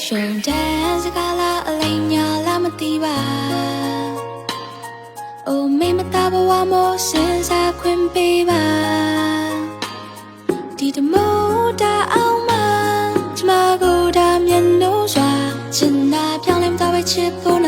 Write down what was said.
ရှင်တန်းစကားလားအလိမ်ညာလားမသိပါအိုမေမသားဘဝမို့စဉ်းစားခွင့်ပေးပါဒီတမိုးတာအောင်မကျမကိုဒါမျက်နှာစွာချင်နာပြောင်းလဲမသွားပဲချစ်ဖို့